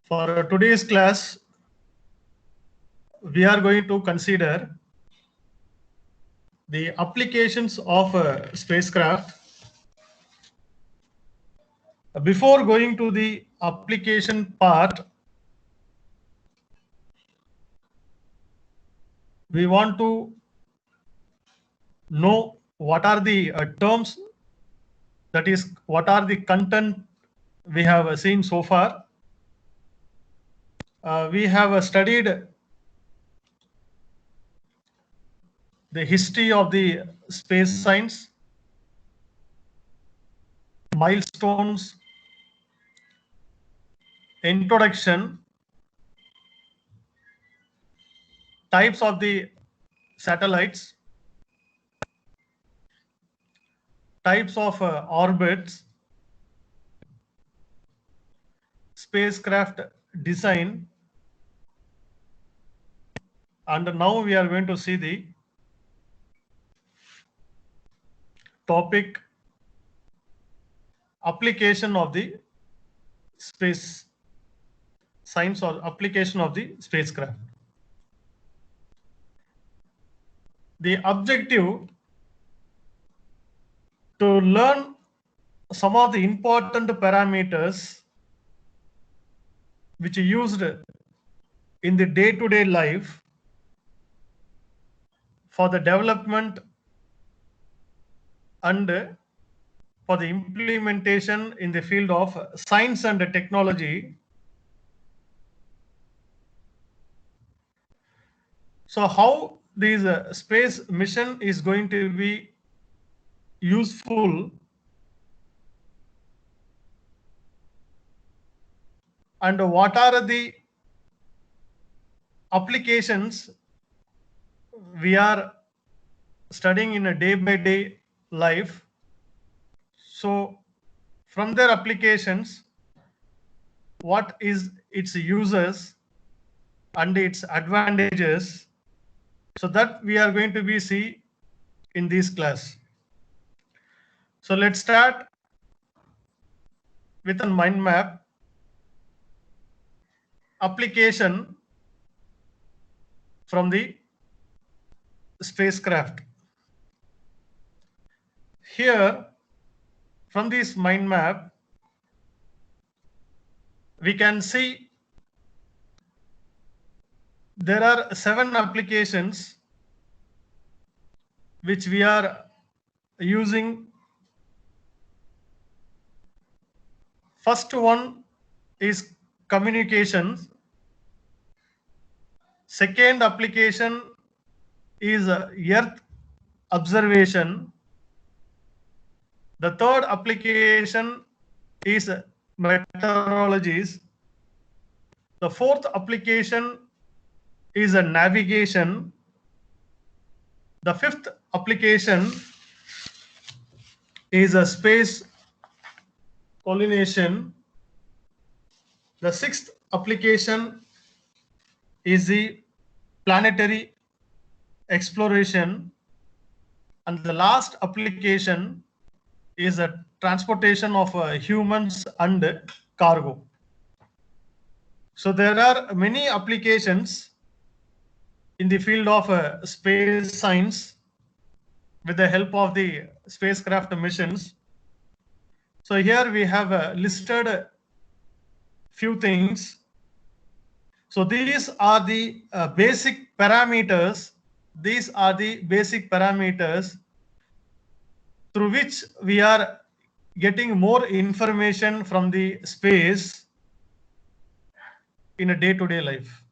For today's class, we are going to consider the applications of a spacecraft. Before going to the application part, we want to know what are the terms, that is, what are the content we have seen so far. We have studied the history of the space science, milestones, introduction, types of the satellites, types of orbits, spacecraft design, and now we are going to see the topic application of the space science or application of the spacecraft. The objective to learn some of the important parameters which are used in the day-to-day life for the development and for the implementation in the field of science and technology. So how this space mission is going to be useful, and what are the applications we are studying in a day-by-day life. So from their applications, what is its uses and its advantages, so that we are going to be see in this class. So let's start with a mind map. Application from the spacecraft. Here, from this mind map, we can see there are 7 applications which we are using. First one is communications. Second application is Earth observation. The third application is meteorology. The fourth application is a navigation. The fifth application is a space colonization. The sixth application is the planetary exploration, and the last application is a transportation of humans and cargo. So there are many applications in the field of space science with the help of the spacecraft missions. So here we have listed a few things. So these are the basic parameters. These are the basic parameters through which we are getting more information from the space in a day-to-day life.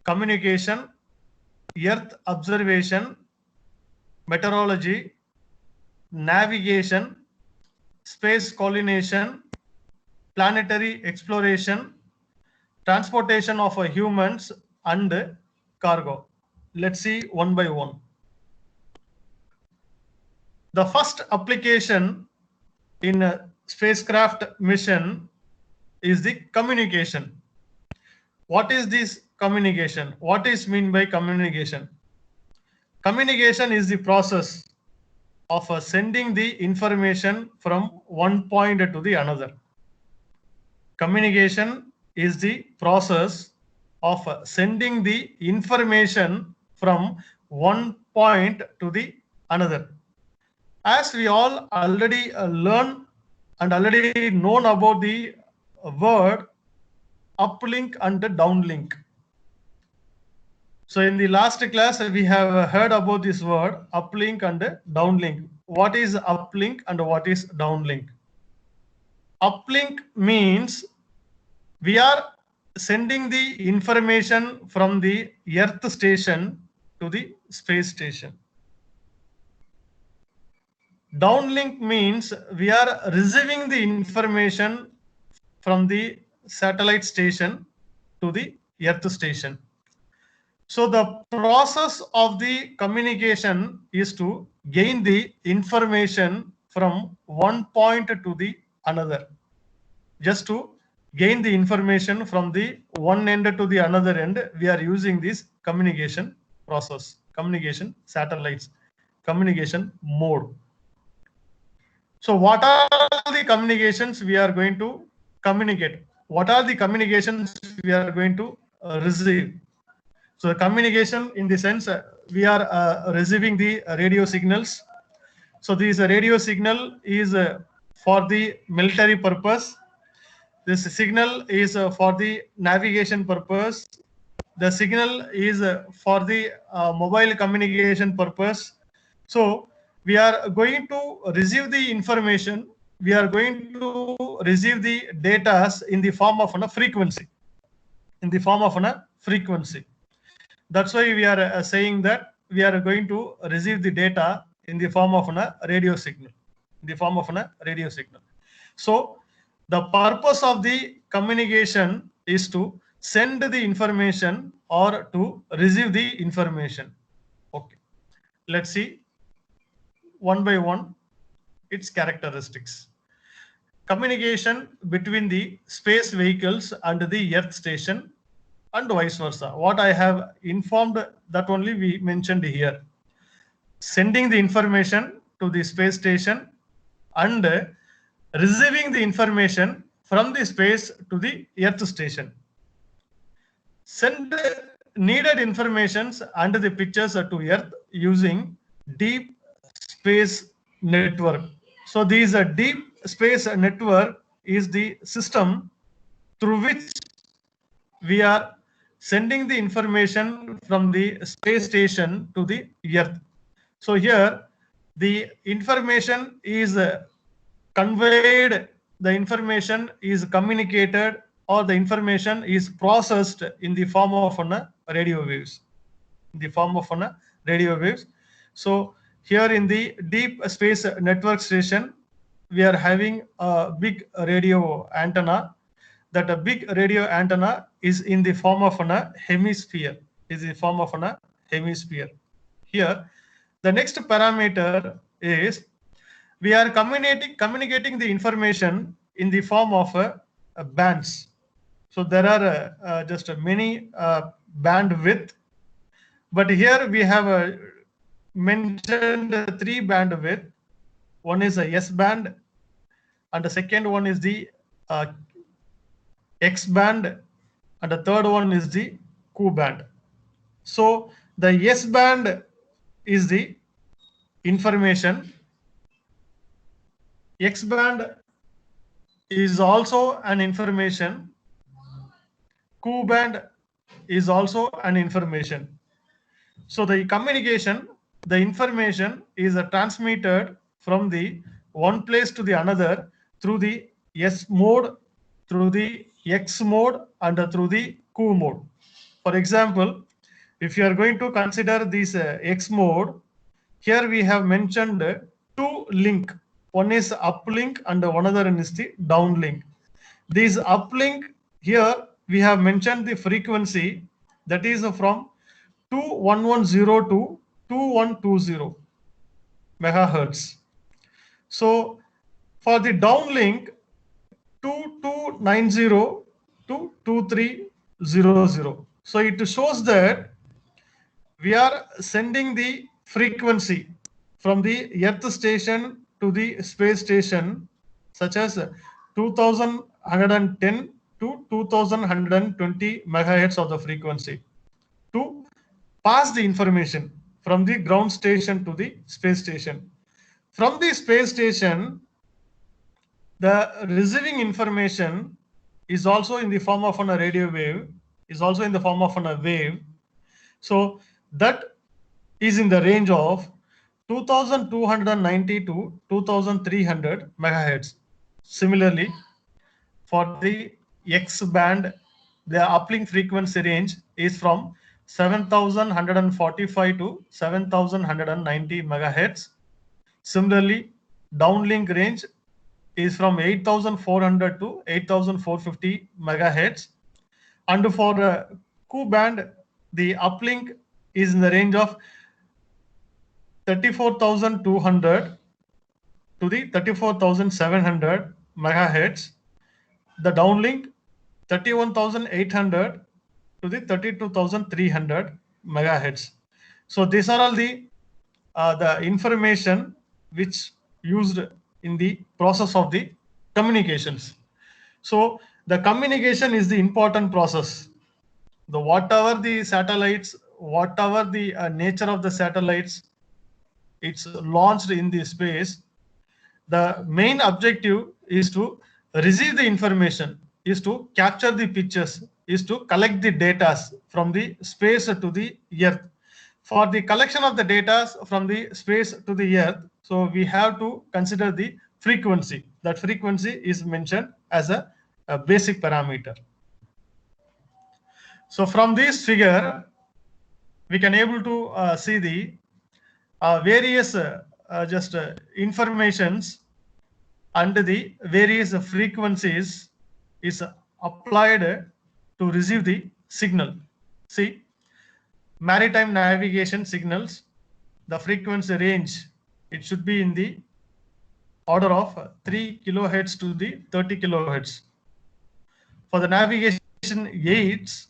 Communication, Earth observation, meteorology, navigation, space colonization, planetary exploration, transportation of humans and cargo. Let's see one by one. The first application in a spacecraft mission is the communication. What is this communication? What is meant by communication? Communication is the process of sending the information from one point to the another. Communication is the process of sending the information from one point to the another. As we all already learn and already known about the word uplink and downlink. So in the last class, we have heard about this word uplink and downlink. What is uplink and what is downlink? Uplink means we are sending the information from the Earth station to the space station. Downlink means we are receiving the information from the satellite station to the Earth station. So the process of the communication is to gain the information from one point to the another. Just to gain the information from the one end to the another end, we are using this communication process, communication satellites, communication mode. So what are the communications we are going to communicate? What are the communications we are going to receive? So the communication in the sense we are receiving the radio signals. So this radio signal is for the military purpose. This signal is for the navigation purpose. The signal is for the mobile communication purpose. So we are going to receive the information. We are going to receive the data in the form of a frequency. In the form of a frequency. That's why we are saying that we are going to receive the data in the form of a radio signal. In the form of a radio signal. So the purpose of the communication is to send the information or to receive the information. Okay. Let's see one by one its characteristics. Communication between the space vehicles and the Earth station and vice versa. What I have informed, that only we mentioned here. Sending the information to the space station and receiving the information from the space to the Earth station. Send needed informations and the pictures to Earth using deep space network. So these deep space network is the system through which we are sending the information from the space station to the Earth. So here the information is conveyed, the information is communicated, or the information is processed in the form of radio waves. In the form of radio waves. So here in the deep space network station, we are having a big radio antenna. That a big radio antenna is in the form of a hemisphere. Is in the form of a hemisphere. Here, the next parameter is we are communicating the information in the form of bands. So there are just many bandwidth, but here we have mentioned 3 bandwidth. One is a S band, and the second one is the X band, and the third one is the Q band. So the S band is the information. X band is also an information. Q band is also an information. So the communication, the information is transmitted from the one place to the another through the S mode, through the X mode, and through the Q mode. For example, if you are going to consider this X mode, here we have mentioned 2 link. One is uplink and one other is the downlink. This uplink, here we have mentioned the frequency, that is from 2110 to 2120 megahertz. So for the downlink, 2290 to 2300. So it shows that we are sending the frequency from the Earth station to the space station, such as 2110 to 2120 megahertz of the frequency to pass the information from the ground station to the space station. From the space station, the receiving information is also in the form of a radio wave, is also in the form of a wave. So that is in the range of 2290 to 2300 megahertz. Similarly, for the X band, the uplink frequency range is from 7145 to 7190 megahertz. Similarly, downlink range is from 8400 to 8450 megahertz. And for Ku band, the uplink is in the range of 34,200 to the 34,700 megahertz. The downlink 31,800 to the 32,300 megahertz. So these are all the information which used in the process of the communications. So the communication is the important process. The whatever the satellites, whatever the nature of the satellites, it's launched in the space. The main objective is to receive the information, is to capture the pictures, is to collect the data from the space to the earth. For the collection of the data from the space to the earth, so we have to consider the frequency. That frequency is mentioned as a basic parameter. So from this figure, we can able to see the various informations under the various frequencies is applied to receive the signal. See, maritime navigation signals, the frequency range, it should be in the order of 3 kilohertz to the 30 kilohertz. For the navigation aids,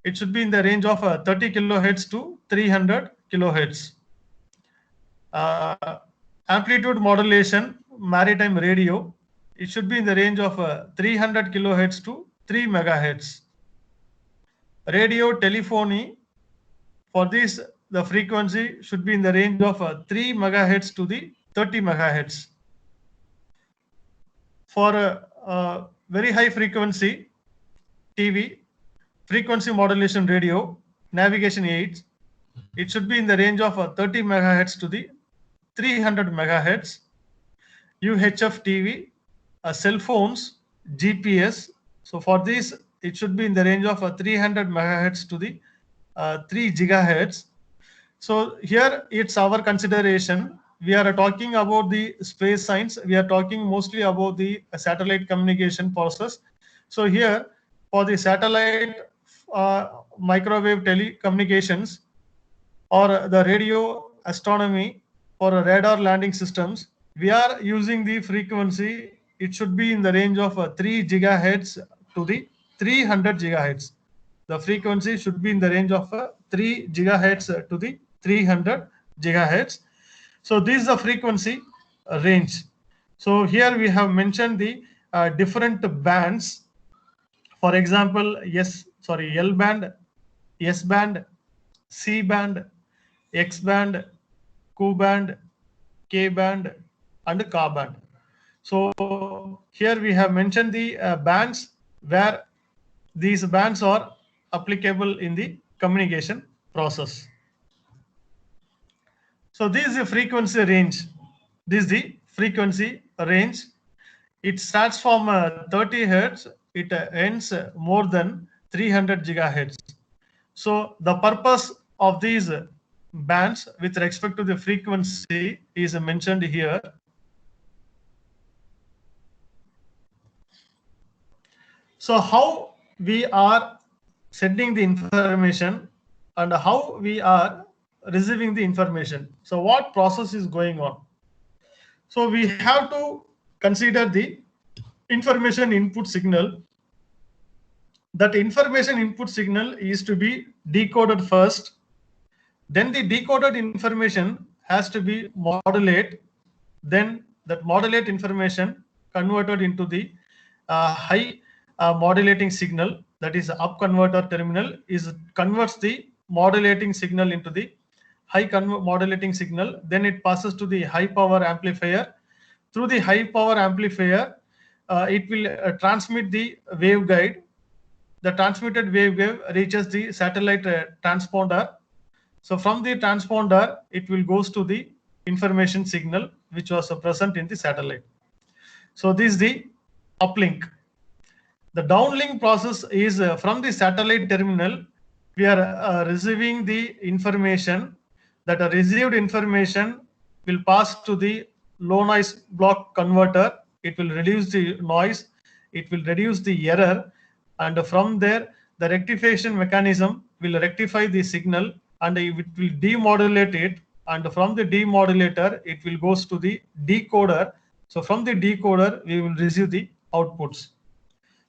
it should be in the range of 30 kilohertz to 300 kilohertz. Amplitude modulation, maritime radio, it should be in the range of 300 kilohertz to 3 megahertz. Radio telephony, for this the frequency should be in the range of 3 megahertz to the 30 megahertz. For very high frequency TV, frequency modulation radio, navigation aids, it should be in the range of 30 megahertz to the 300 megahertz. UHF TV, cell phones, GPS. So for this, it should be in the range of 300 megahertz to the 3 gigahertz. So here it's our consideration. We are talking about the space science. We are talking mostly about the satellite communication process. So here for the satellite microwave telecommunications or the radio astronomy for radar landing systems, we are using the frequency. It should be in the range of 3 gigahertz to the 300 gigahertz. The frequency should be in the range of 3 gigahertz to the 300 gigahertz. So this is the frequency range. So here we have mentioned the different bands. For example, L band, S band, C band, X band, Ku band, K band, and Ka band. So here we have mentioned the bands where these bands are applicable in the communication process. So this is the frequency range. This is the frequency range. It starts from 30 hertz. It ends more than 300 gigahertz. So the purpose of these bands with respect to the frequency is mentioned here. So how we are sending the information and how we are receiving the information. So what process is going on? So we have to consider the information input signal. That information input signal is to be decoded first. Then the decoded information has to be modulate. Then that modulate information converted into the high modulating signal, that is up converter terminal, is converts the modulating signal into the modulating signal. Then it passes to the high power amplifier. Through the high power amplifier, it will transmit the waveguide. The transmitted waveguide reaches the satellite transponder. So from the transponder, it will goes to the information signal which was present in the satellite. So this is the uplink. The downlink process is from the satellite terminal. We are receiving the information. That received information will pass to the low noise block converter. It will reduce the noise. It will reduce the error. And from there, the rectification mechanism will rectify the signal and it will demodulate it. And from the demodulator, it will goes to the decoder. So from the decoder, we will receive the outputs.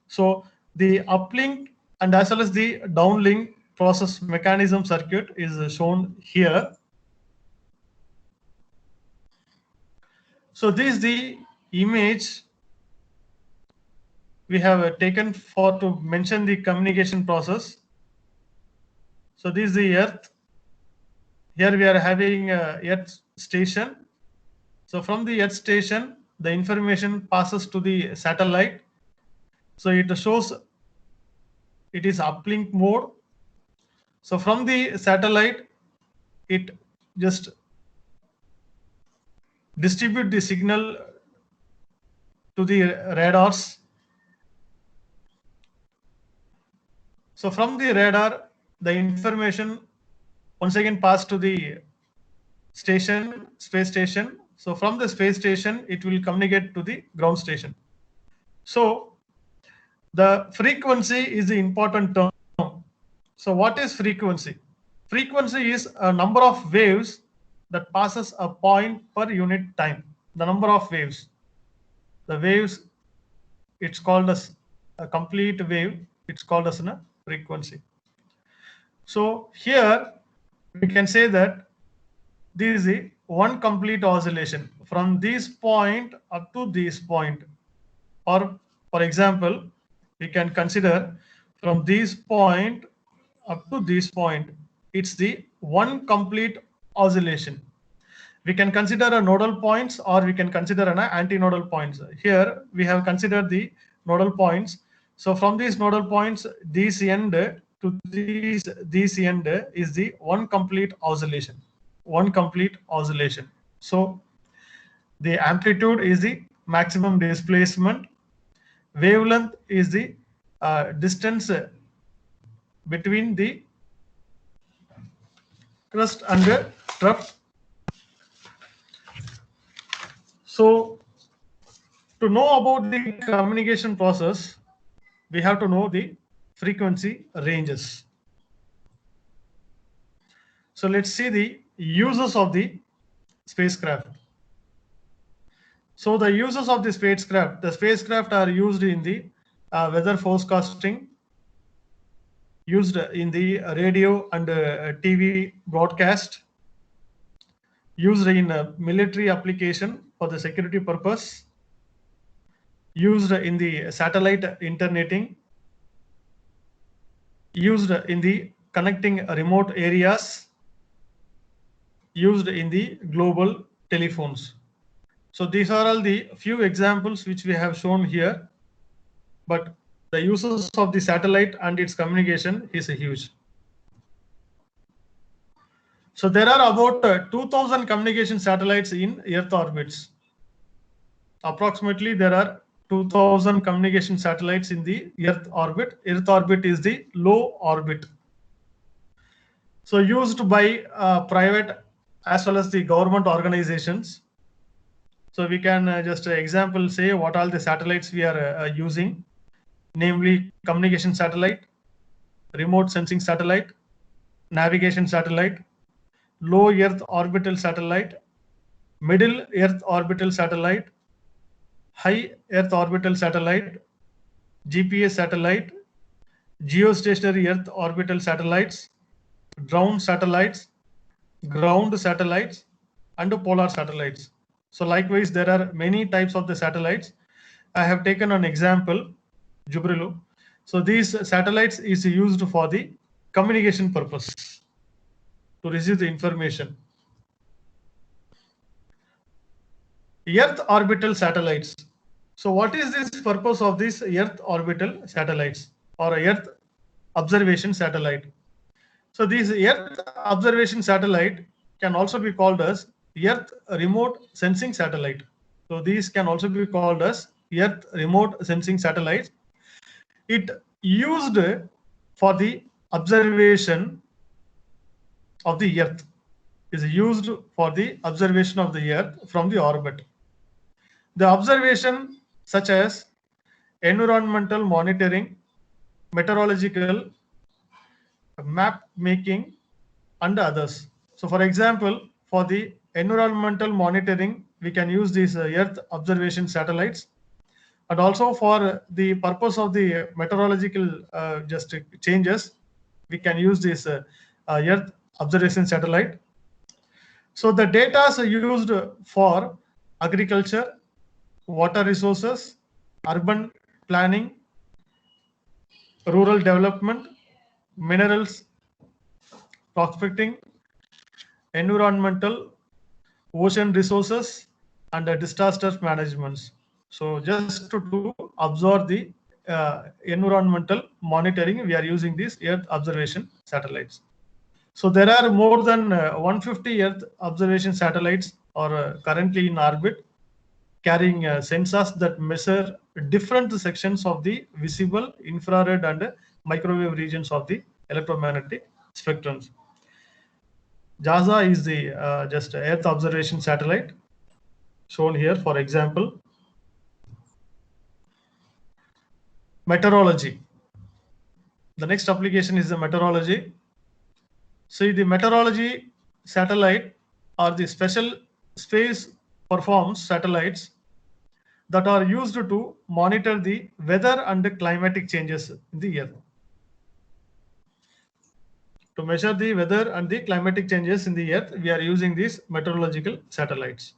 So the uplink and as well as the downlink process mechanism circuit is shown here. So this is the image we have taken for to mention the communication process. So this is the Earth. Here we are having a Earth station. So from the Earth station, the information passes to the satellite. So it shows it is uplink mode. So from the satellite, it just distribute the signal to the radars. So from the radar, the information once again passed to the station, space station. So from the space station, it will communicate to the ground station. So the frequency is the important term. So what is frequency? Frequency is a number of waves that passes a point per unit time. The number of waves. The waves, it's called as a complete wave. It's called as a frequency. So here we can say that this is a one complete oscillation from this point up to this point. Or for example, we can consider from this point up to this point, it's the one complete oscillation. We can consider a nodal points or we can consider an antinodal points. Here we have considered the nodal points. So from these nodal points, this end to this end is the one complete oscillation. One complete oscillation. So the amplitude is the maximum displacement. Wavelength is the distance between the crust and the trough. So to know about the communication process, we have to know the frequency ranges. So let's see the uses of the spacecraft. So the uses of the spacecraft are used in the weather forecasting, used in the radio and TV broadcast, used in military application for the security purpose, used in the satellite interneting, used in the connecting remote areas, used in the global telephones. So these are all the few examples which we have shown here, but the uses of the satellite and its communication is huge. So there are about 2000 communication satellites in Earth orbits. Approximately there are 2000 communication satellites in the Earth orbit. Earth orbit is the low orbit. So used by private as well as the government organizations. So we can just example say what all the satellites we are using, namely communication satellite, remote sensing satellite, navigation satellite, low Earth orbital satellite, middle Earth orbital satellite, high Earth orbital satellite, GPS satellite, geostationary Earth orbital satellites, ground satellites, and polar satellites. So likewise, there are many types of the satellites. I have taken an example. Jubrilu. So these satellites is used for the communication purpose to receive the information. Earth orbital satellites. So what is this purpose of these Earth orbital satellites or Earth observation satellite? So these Earth observation satellite can also be called as Earth remote sensing satellite. So these can also be called as Earth remote sensing satellites. It used for the observation of the Earth, is used for the observation of the Earth from the orbit. The observation such as environmental monitoring, meteorological, map making, and others. So for example, for the environmental monitoring, we can use these Earth observation satellites. And also for the purpose of the meteorological just changes, we can use this Earth observation satellite. So the data are used for agriculture, water resources, urban planning, rural development, minerals prospecting, environmental, ocean resources, and disaster management. So just to observe the environmental monitoring, we are using these Earth observation satellites. So there are more than 150 Earth observation satellites are currently in orbit, carrying sensors that measure different sections of the visible, infrared, and microwave regions of the electromagnetic spectrums. JAXA is the just Earth observation satellite shown here. For example, meteorology. The next application is the meteorology. See, the meteorology satellite are the special space performs satellites that are used to monitor the weather and the climatic changes in the Earth. To measure the weather and the climatic changes in the Earth, we are using these meteorological satellites.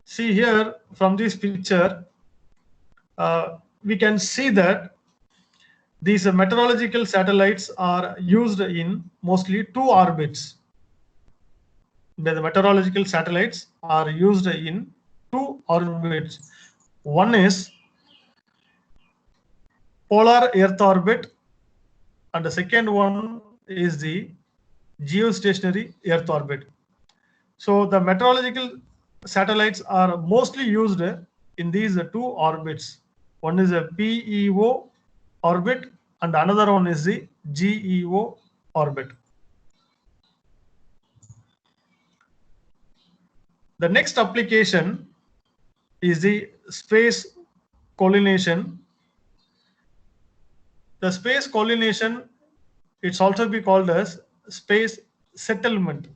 See here from this picture, we can see that these meteorological satellites are used in mostly two orbits. The meteorological satellites are used in two orbits. One is polar Earth orbit, and the second one is the geostationary Earth orbit. So the meteorological satellites are mostly used in these two orbits. One is a PEO orbit, and another one is the GEO orbit. The next application is the space collination. The space collination, it's also be called as space settlement.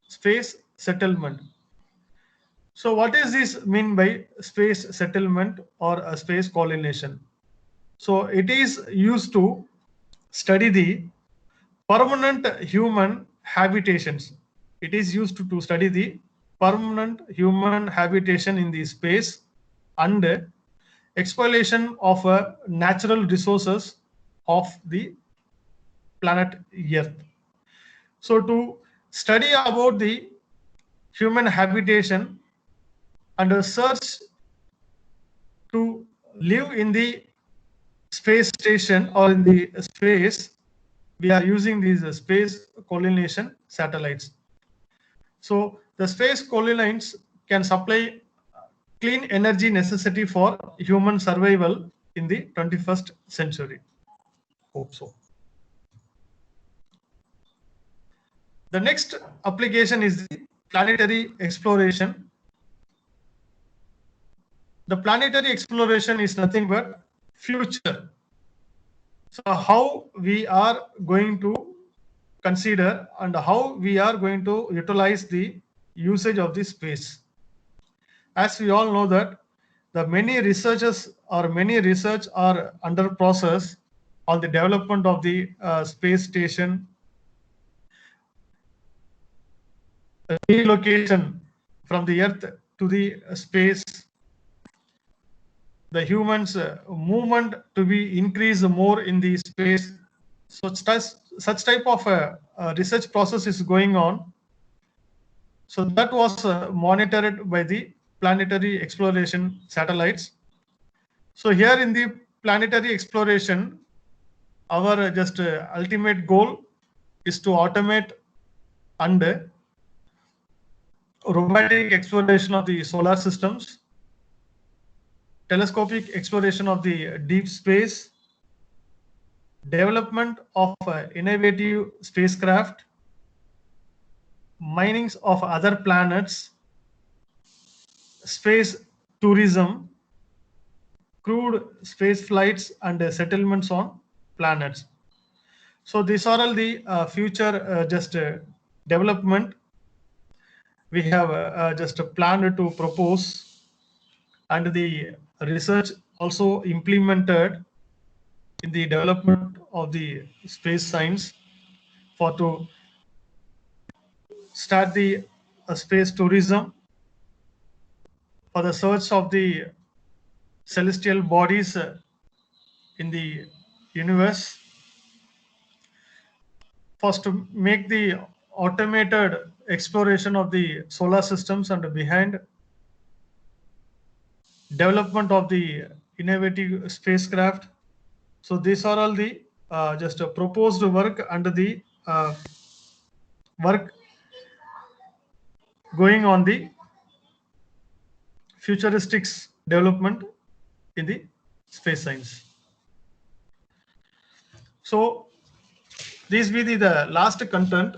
Space settlement. So what is this mean by space settlement or a space collination? So it is used to study the permanent human habitations. It is used to study the permanent human habitation in the space and exploitation of natural resources of the planet Earth. So to study about the human habitation and search to live in the space station or in the space, we are using these space collination satellites. So the space collisions can supply clean energy necessity for human survival in the 21st century. Hope so. The next application is the planetary exploration. The planetary exploration is nothing but future. So how we are going to consider and how we are going to utilize the usage of the space. As we all know that the many research are under process on the development of the space station, relocation from the Earth to the space, the humans movement to be increased more in the space. So such type of research process is going on. So that was monitored by the planetary exploration satellites. So here in the planetary exploration, our just ultimate goal is to automate and robotic exploration of the solar systems, telescopic exploration of the deep space, development of innovative spacecraft, minings of other planets, space tourism, crewed space flights, and settlements on planets. So these are all the future just development we have just planned to propose, and the research also implemented in the development of the space science for to start the space tourism for the search of the celestial bodies in the universe, first to make the automated exploration of the solar systems, and behind development of the innovative spacecraft. So these are all the just a proposed work under the work going on the futuristics development in the space science. So these be the last content.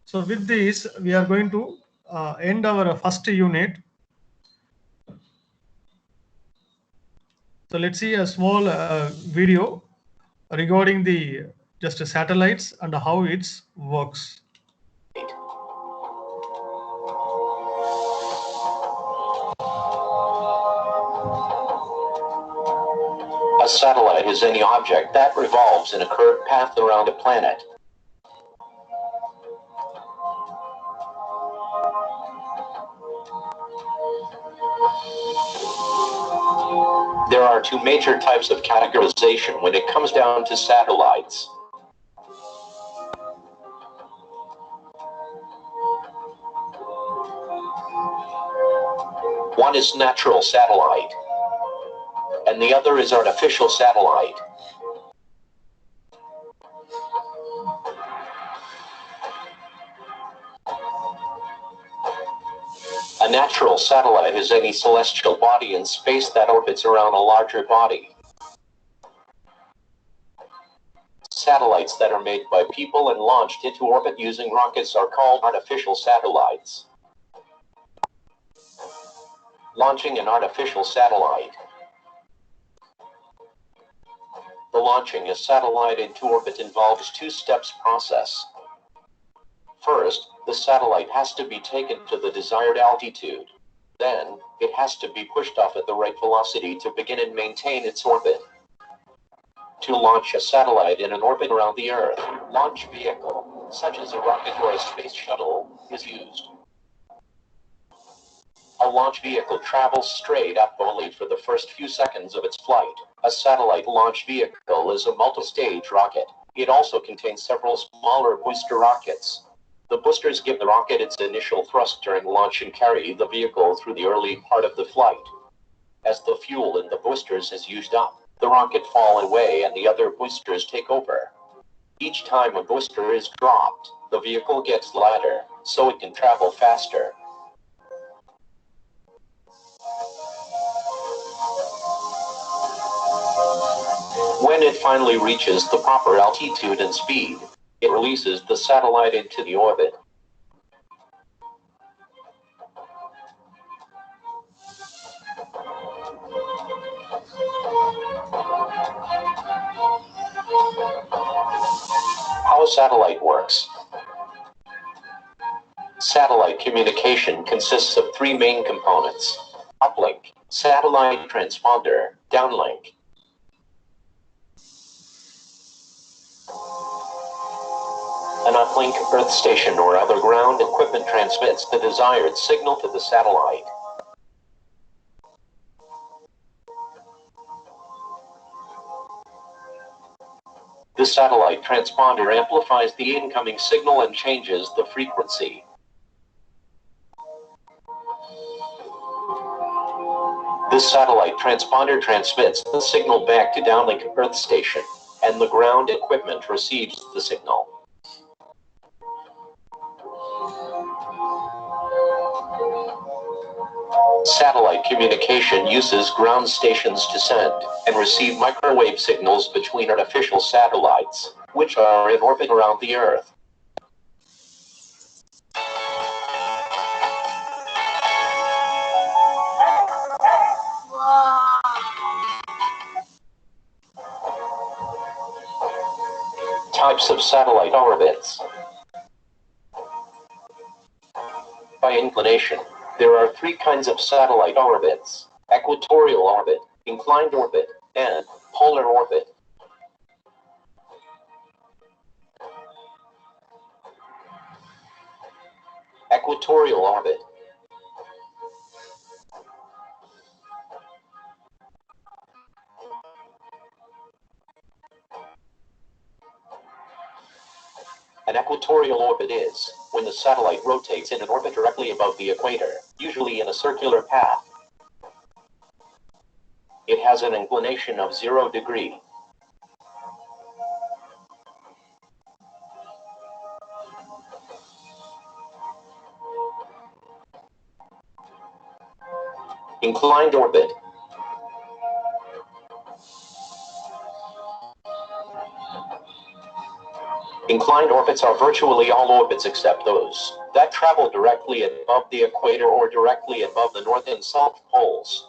So with this, we are going to end our first unit. So let's see a small video regarding the just satellites and how it works. A satellite is any object that revolves in a curved path around a planet. There are two major types of categorization when it comes down to satellites. One is natural satellite, and the other is artificial satellite. A natural satellite is any celestial body in space that orbits around a larger body. Satellites that are made by people and launched into orbit using rockets are called artificial satellites. Launching an artificial satellite. The launching a satellite into orbit involves two-steps process. First, the satellite has to be taken to the desired altitude. Then, it has to be pushed off at the right velocity to begin and maintain its orbit. To launch a satellite in an orbit around the Earth, launch vehicle, such as a rocket or a space shuttle, is used. A launch vehicle travels straight up only for the first few seconds of its flight. A satellite launch vehicle is a multi-stage rocket. It also contains several smaller booster rockets. The boosters give the rocket its initial thrust during launch and carry the vehicle through the early part of the flight. As the fuel in the boosters is used up, the rocket falls away and the other boosters take over. Each time a booster is dropped, the vehicle gets lighter, so it can travel faster. When it finally reaches the proper altitude and speed, it releases the satellite into the orbit. How a satellite works. Satellite communication consists of three main components: uplink, satellite transponder, downlink. An uplink earth station or other ground equipment transmits the desired signal to the satellite. The satellite transponder amplifies the incoming signal and changes the frequency. This satellite transponder transmits the signal back to downlink Earth station, and the ground equipment receives the signal. Satellite communication uses ground stations to send and receive microwave signals between artificial satellites, which are in orbit around the Earth. Types of satellite orbits. By inclination, there are three kinds of satellite orbits: equatorial orbit, inclined orbit, and polar orbit. Equatorial orbit. An equatorial orbit is when the satellite rotates in an orbit directly above the equator, usually in a circular path. It has an inclination of 0 degrees. Inclined orbit. Inclined orbits are virtually all orbits except those that travel directly above the equator or directly above the north and south poles.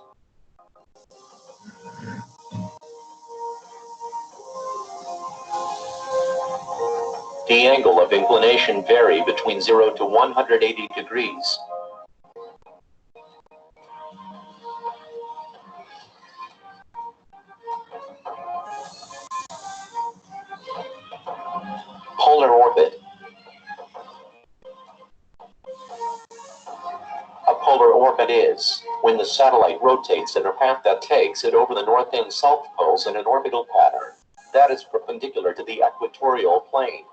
The angle of inclination vary between 0 to 180 degrees. Polar orbit. A polar orbit is when the satellite rotates in a path that takes it over the north and south poles in an orbital pattern that is perpendicular to the equatorial plane.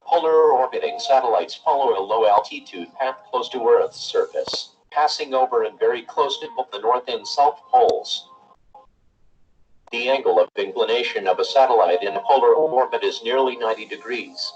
Polar orbiting satellites follow a low-altitude path close to Earth's surface, passing over and very close to both the north and south poles. The angle of inclination of a satellite in a polar orbit is nearly 90 degrees.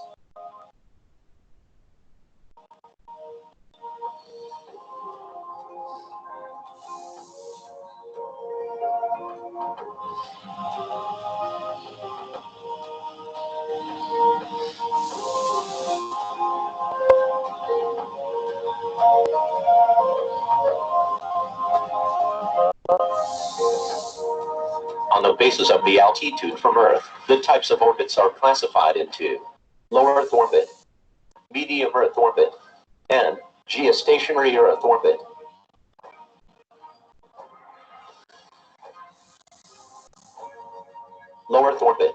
On the basis of the altitude from Earth, the types of orbits are classified into low Earth orbit, medium Earth orbit, and geostationary Earth orbit. Low Earth orbit.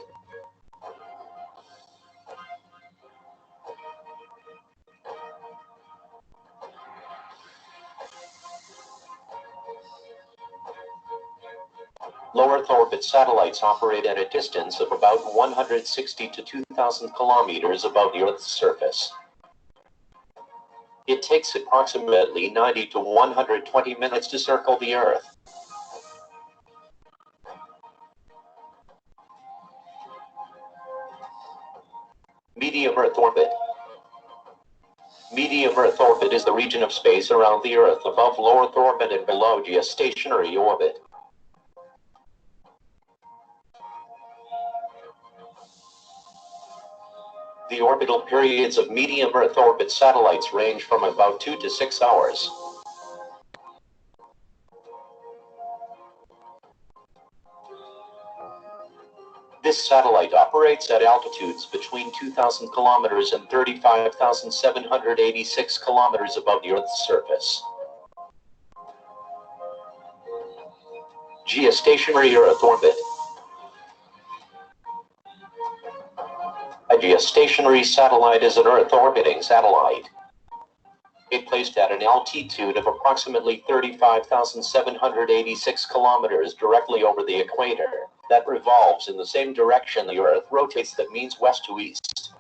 Low Earth orbit satellites operate at a distance of about 160 to 2,000 kilometers above the Earth's surface. It takes approximately 90 to 120 minutes to circle the Earth. Medium Earth orbit. Medium Earth orbit is the region of space around the Earth above low Earth orbit and below geostationary orbit. The orbital periods of medium Earth orbit satellites range from about 2 to 6 hours. This satellite operates at altitudes between 2,000 kilometers and 35,786 kilometers above the Earth's surface. Geostationary Earth orbit. A geostationary satellite is an Earth-orbiting satellite. It placed at an altitude of approximately 35,786 kilometers directly over the equator, that revolves in the same direction the Earth rotates, that means west to east.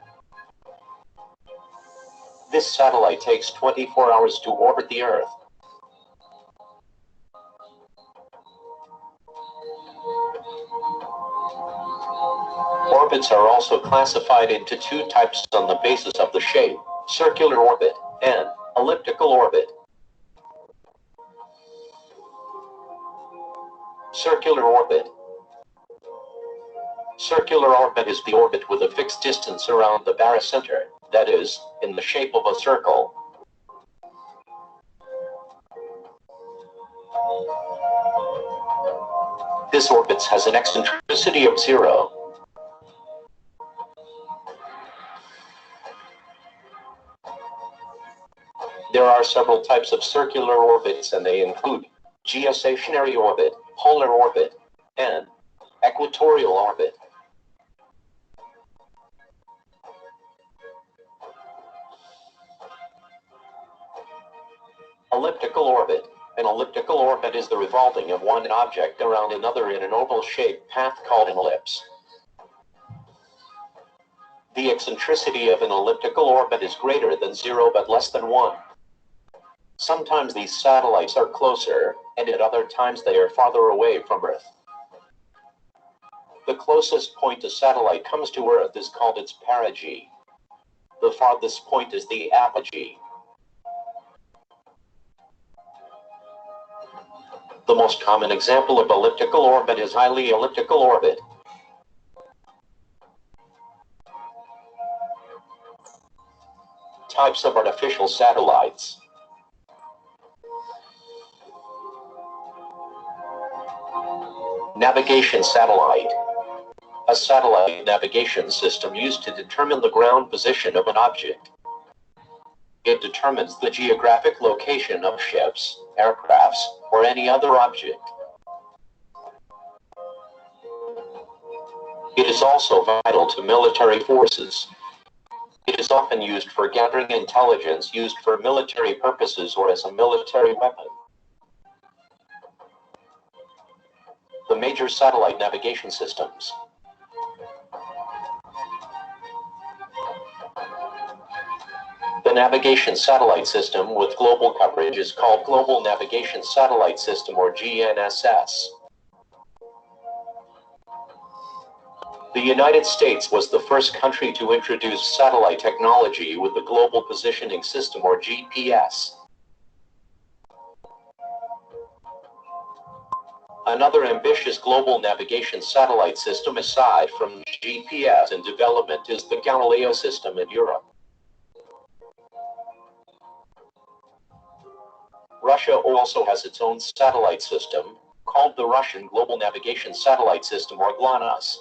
This satellite takes 24 hours to orbit the Earth. Orbits are also classified into two types on the basis of the shape: circular orbit and elliptical orbit. Circular orbit. Circular orbit is the orbit with a fixed distance around the barycenter, that is, in the shape of a circle. This orbit has an eccentricity of 0. There are several types of circular orbits, and they include geostationary orbit, polar orbit, and equatorial orbit. Elliptical orbit. An elliptical orbit is the revolving of one object around another in an oval-shaped path called an ellipse. The eccentricity of an elliptical orbit is greater than 0 but less than 1. Sometimes these satellites are closer, and at other times they are farther away from Earth. The closest point a satellite comes to Earth is called its perigee. The farthest point is the apogee. The most common example of elliptical orbit is highly elliptical orbit. Types of artificial satellites. Navigation satellite. A satellite navigation system used to determine the ground position of an object. It determines the geographic location of ships, aircrafts, or any other object. It is also vital to military forces. It is often used for gathering intelligence used for military purposes or as a military weapon. The major satellite navigation systems. The navigation satellite system with global coverage is called Global Navigation Satellite System, or GNSS. The United States was the first country to introduce satellite technology with the Global Positioning System, or GPS. Another ambitious global navigation satellite system aside from GPS in development is the Galileo system in Europe. Russia also has its own satellite system, called the Russian Global Navigation Satellite System, or GLONASS.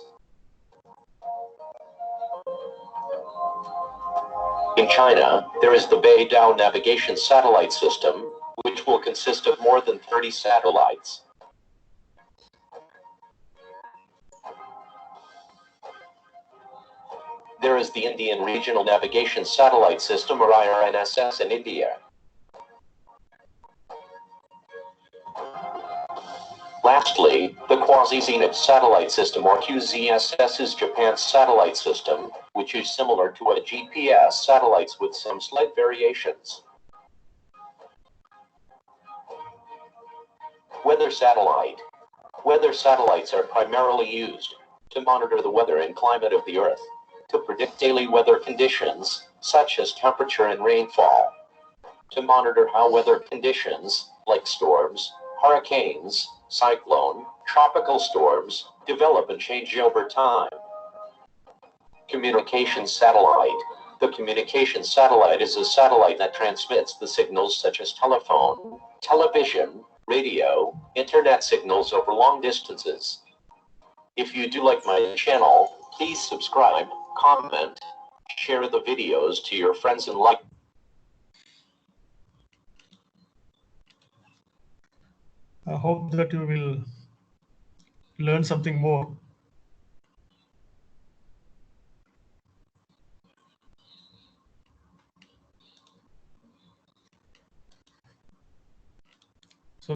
In China, there is the Beidou Navigation Satellite System, which will consist of more than 30 satellites. There is the Indian Regional Navigation Satellite System, or IRNSS, in India. Lastly, the Quasi-Zenith Satellite System, or QZSS, is Japan's satellite system, which is similar to a GPS satellites with some slight variations. Weather satellite. Weather satellites are primarily used to monitor the weather and climate of the Earth, to predict daily weather conditions, such as temperature and rainfall, to monitor how weather conditions, like storms, hurricanes, cyclone, tropical storms, develop and change over time. Communication satellite. The communication satellite is a satellite that transmits the signals such as telephone, television, radio, internet signals over long distances. If you do like my channel, please subscribe, comment, share the videos to your friends, and like. I hope that you will learn something more.